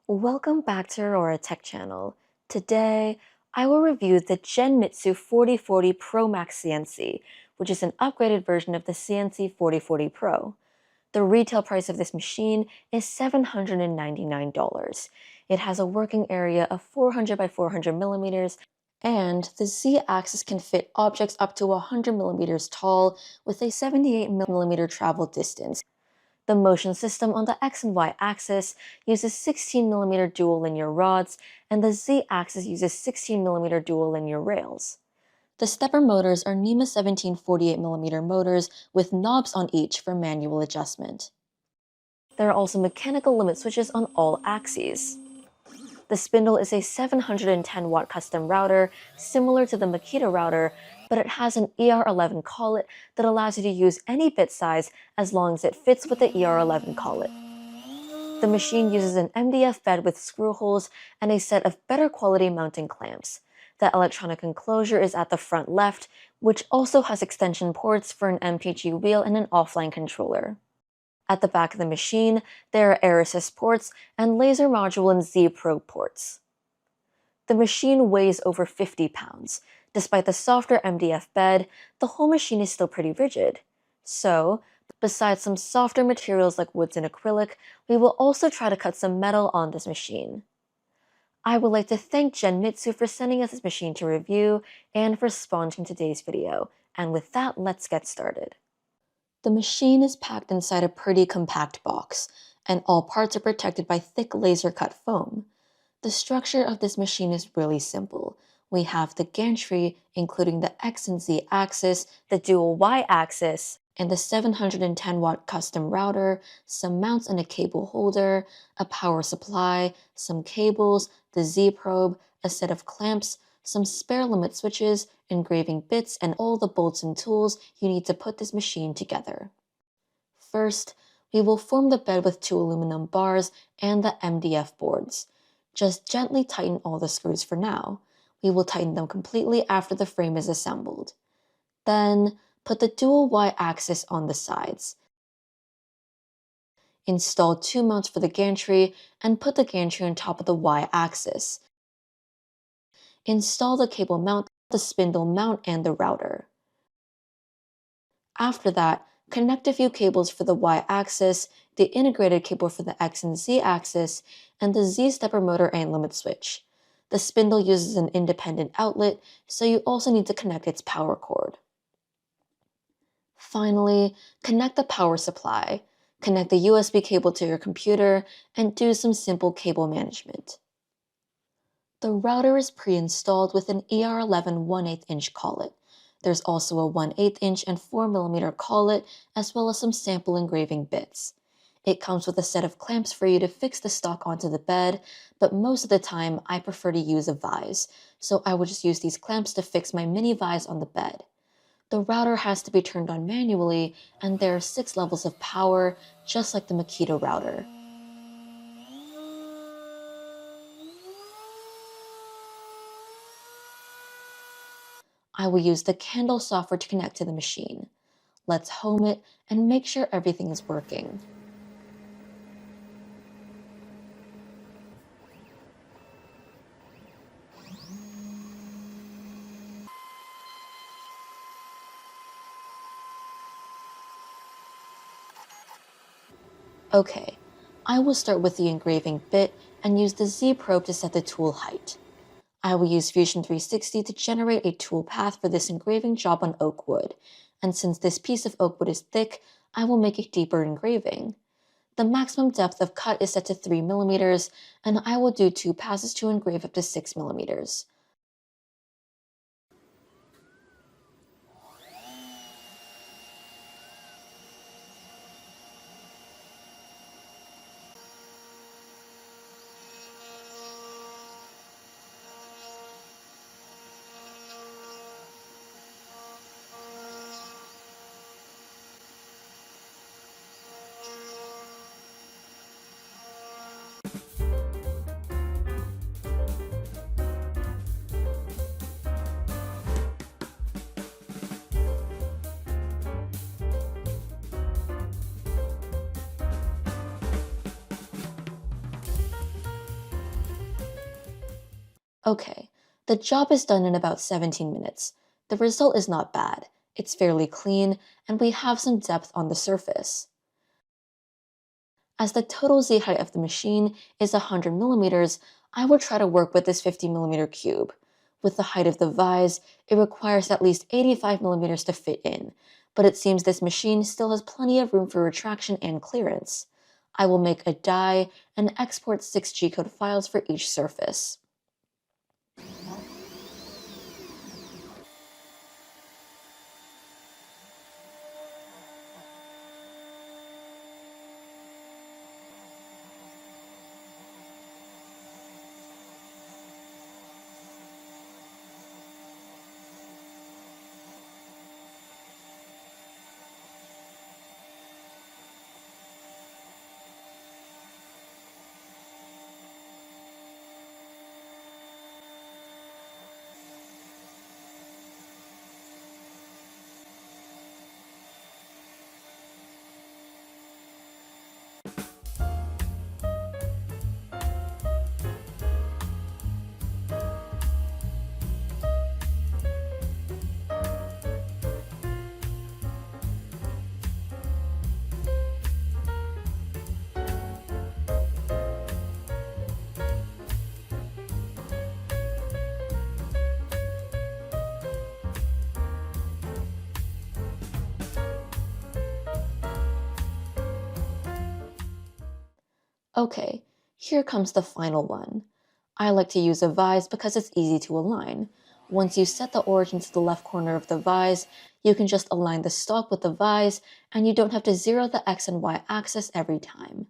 Welcome back to Aurora Tech Channel. Today, I will review the Genmitsu 4040 Pro Max CNC, which is an upgraded version of the CNC 4040 Pro. The retail price of this machine is $799. It has a working area of 400 by 400 millimeters, and the Z-axis can fit objects up to 100 millimeters tall with a 78 millimeter travel distance. The motion system on the X and Y axis uses 16mm dual linear rods, and the Z axis uses 16mm dual linear rails. The stepper motors are NEMA 17 48mm motors with knobs on each for manual adjustment. There are also mechanical limit switches on all axes. The spindle is a 710-watt custom router, similar to the Makita router, but it has an ER11 collet that allows you to use any bit size as long as it fits with the ER11 collet. The machine uses an MDF bed with screw holes and a set of better quality mounting clamps. The electronic enclosure is at the front left, which also has extension ports for an MPG wheel and an offline controller. At the back of the machine, there are air assist ports and laser module and Z probe ports. The machine weighs over 50 pounds. Despite the softer MDF bed, the whole machine is still pretty rigid. So, besides some softer materials like woods and acrylic, we will also try to cut some metal on this machine. I would like to thank Genmitsu for sending us this machine to review and for sponsoring today's video. And with that, let's get started. The machine is packed inside a pretty compact box, and all parts are protected by thick laser-cut foam. The structure of this machine is really simple. We have the gantry, including the X and Z axis, the dual Y axis, and the 710-watt custom router, some mounts and a cable holder, a power supply, some cables, the Z probe, a set of clamps, some spare limit switches, engraving bits, and all the bolts and tools you need to put this machine together. First, we will form the bed with 2 aluminum bars and the MDF boards. Just gently tighten all the screws for now. We will tighten them completely after the frame is assembled. Then, put the dual Y-axis on the sides. Install 2 mounts for the gantry and put the gantry on top of the Y-axis. Install the cable mount, the spindle mount, and the router. After that, connect a few cables for the Y-axis, the integrated cable for the X and Z axis, and the Z stepper motor and limit switch. The spindle uses an independent outlet, so you also need to connect its power cord. Finally, connect the power supply. Connect the USB cable to your computer, and do some simple cable management. The router is pre-installed with an ER11 1/8-inch collet. There's also a 1/8-inch and 4mm collet, as well as some sample engraving bits. It comes with a set of clamps for you to fix the stock onto the bed, but most of the time I prefer to use a vise, so I will just use these clamps to fix my mini vise on the bed. The router has to be turned on manually, and there are 6 levels of power, just like the Makita router. I will use the candle software to connect to the machine. Let's home it and make sure everything is working. Okay, I will start with the engraving bit and use the Z probe to set the tool height. I will use Fusion 360 to generate a tool path for this engraving job on oak wood, and since this piece of oak wood is thick, I will make a deeper engraving. The maximum depth of cut is set to 3mm, and I will do 2 passes to engrave up to 6mm. Okay, the job is done in about 17 minutes. The result is not bad. It's fairly clean, and we have some depth on the surface. As the total Z height of the machine is 100 millimeters, I will try to work with this 50 millimeter cube. With the height of the vise, it requires at least 85 millimeters to fit in, but it seems this machine still has plenty of room for retraction and clearance. I will make a die and export 6 G-code files for each surface. Okay, here comes the final one. I like to use a vise because it's easy to align. Once you set the origin to the left corner of the vise, you can just align the stock with the vise, and you don't have to zero the X and Y axis every time.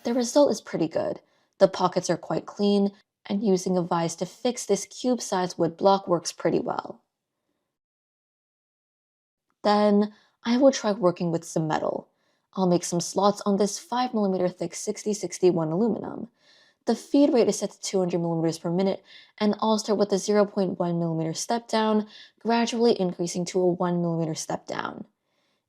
The result is pretty good. The pockets are quite clean, and using a vise to fix this cube-sized wood block works pretty well. Then I will try working with some metal. I'll make some slots on this 5mm thick 6061 aluminum. The feed rate is set to 200 millimeters per minute, and I'll start with a 0.1 millimeter step down, gradually increasing to a 1 millimeter step down.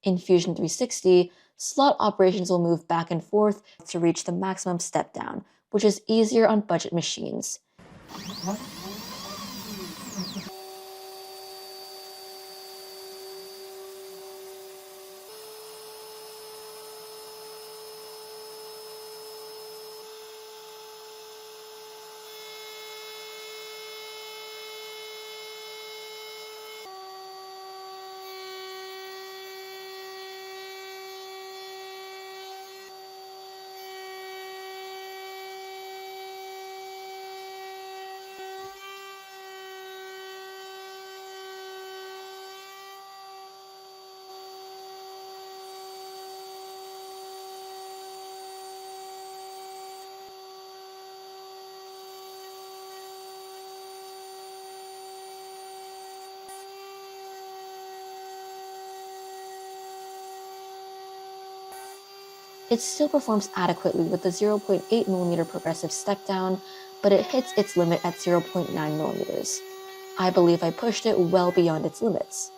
In Fusion 360, slot operations will move back and forth to reach the maximum step down, which is easier on budget machines. It still performs adequately with the 0.8 millimeter progressive step down, but it hits its limit at 0.9 millimeters. I believe I pushed it well beyond its limits.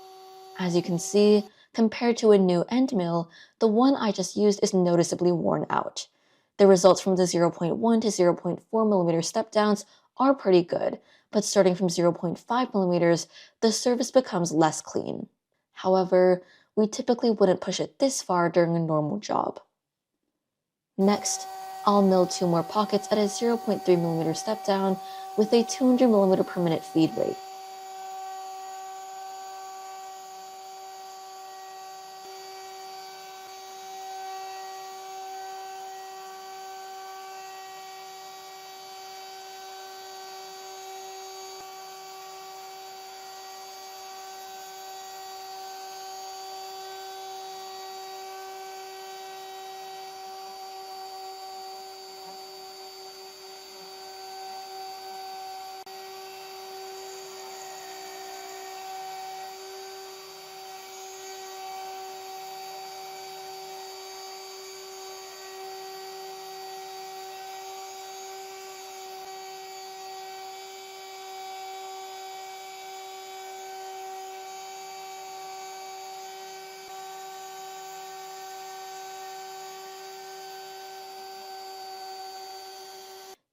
As you can see, compared to a new end mill, the one I just used is noticeably worn out. The results from the 0.1 to 0.4 millimeter step downs are pretty good, but starting from 0.5 millimeters, the surface becomes less clean. However, we typically wouldn't push it this far during a normal job. Next, I'll mill 2 more pockets at a 0.3 millimeter step down with a 200 millimeter per minute feed rate.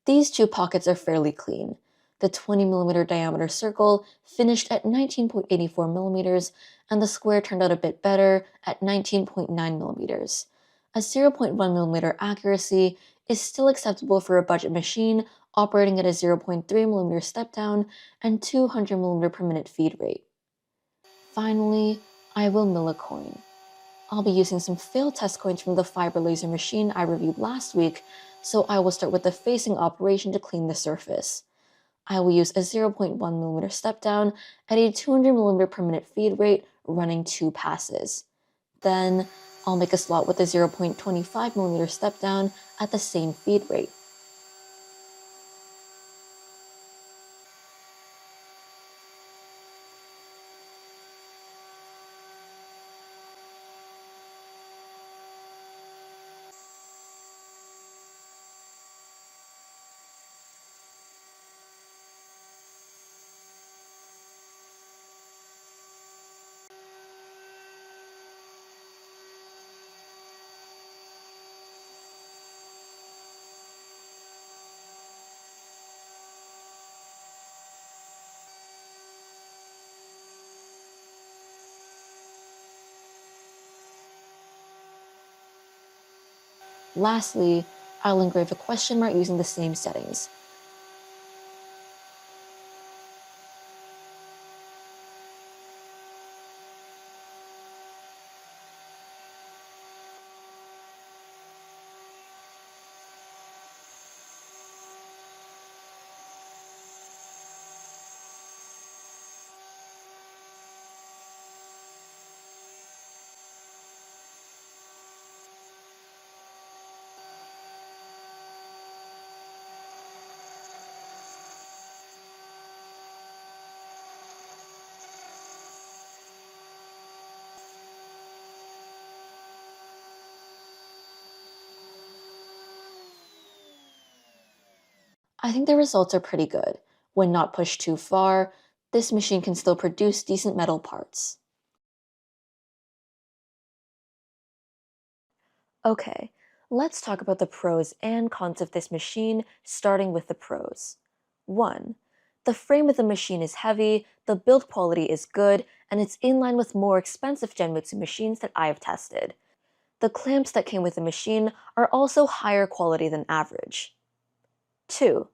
These two pockets are fairly clean. The 20mm diameter circle finished at 19.84mm, and the square turned out a bit better at 19.9mm. A 0.1mm accuracy is still acceptable for a budget machine operating at a 0.3mm step down and 200mm per minute feed rate. Finally, I will mill a coin. I'll be using some failed test coins from the fiber laser machine I reviewed last week, so I will start with the facing operation to clean the surface. I will use a 0.1mm step down at a 200mm per minute feed rate running 2 passes. Then, I'll make a slot with a 0.25mm step down at the same feed rate. Lastly, I'll engrave a question mark using the same settings. I think the results are pretty good. When not pushed too far, this machine can still produce decent metal parts. Okay, let's talk about the pros and cons of this machine, starting with the pros. 1. The frame of the machine is heavy, the build quality is good, and it's in line with more expensive Genmitsu machines that I've tested. The clamps that came with the machine are also higher quality than average. 2.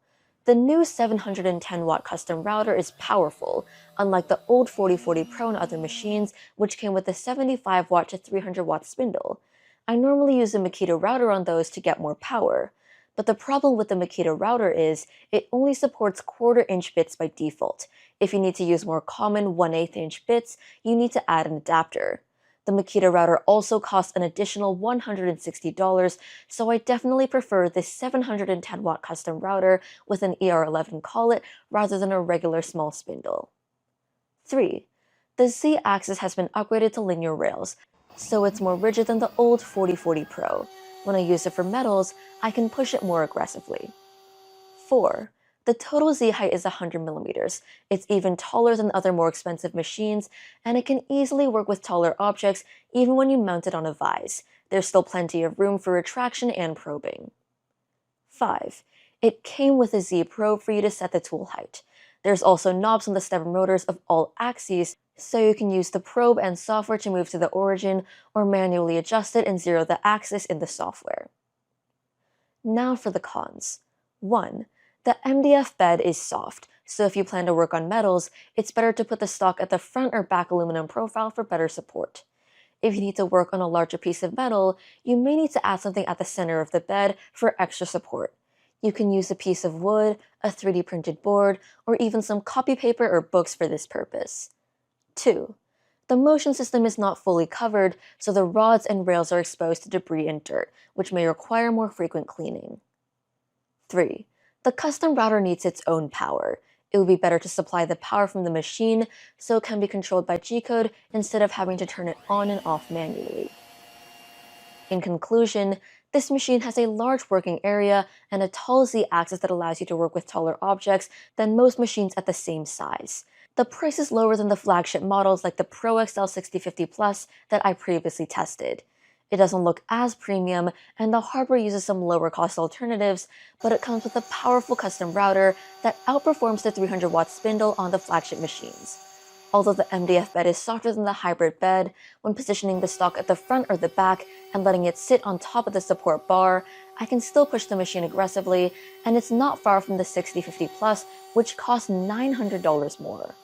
The new 710-watt custom router is powerful, unlike the old 4040 Pro and other machines, which came with a 75-watt to 300-watt spindle. I normally use a Makita router on those to get more power, but the problem with the Makita router is it only supports quarter-inch bits by default. If you need to use more common 1/8-inch bits, you need to add an adapter. The Makita router also costs an additional $160, so I definitely prefer this 710-watt custom router with an ER11 collet rather than a regular small spindle. 3. The Z-axis has been upgraded to linear rails, so it's more rigid than the old 4040 Pro. When I use it for metals, I can push it more aggressively. 4. The total Z height is 100mm. It's even taller than other more expensive machines, and it can easily work with taller objects even when you mount it on a vise. There's still plenty of room for retraction and probing. 5. It came with a Z probe for you to set the tool height. There's also knobs on the stubborn motors of all axes, so you can use the probe and software to move to the origin or manually adjust it and zero the axis in the software. Now for the cons. 1. The MDF bed is soft, so if you plan to work on metals, it's better to put the stock at the front or back aluminum profile for better support. If you need to work on a larger piece of metal, you may need to add something at the center of the bed for extra support. You can use a piece of wood, a 3D printed board, or even some copy paper or books for this purpose. 2. The motion system is not fully covered, so the rods and rails are exposed to debris and dirt, which may require more frequent cleaning. 3. The custom router needs its own power. It would be better to supply the power from the machine so it can be controlled by G-code instead of having to turn it on and off manually. In conclusion, this machine has a large working area and a tall Z-axis that allows you to work with taller objects than most machines at the same size. The price is lower than the flagship models like the Pro XL 6050 Plus that I previously tested. It doesn't look as premium, and the hardware uses some lower cost alternatives, but it comes with a powerful custom router that outperforms the 300-watt spindle on the flagship machines. Although the MDF bed is softer than the hybrid bed, when positioning the stock at the front or the back and letting it sit on top of the support bar, I can still push the machine aggressively, and it's not far from the 6050 Plus, which costs $900 more.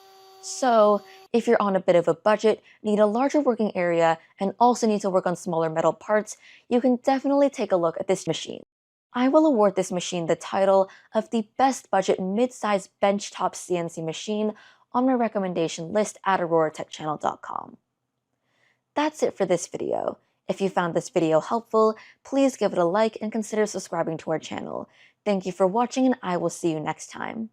So, if you're on a bit of a budget, need a larger working area, and also need to work on smaller metal parts, you can definitely take a look at this machine. I will award this machine the title of the best budget mid-size benchtop CNC machine on my recommendation list at auroratechchannel.com. That's it for this video. If you found this video helpful, please give it a like and consider subscribing to our channel. Thank you for watching, and I will see you next time.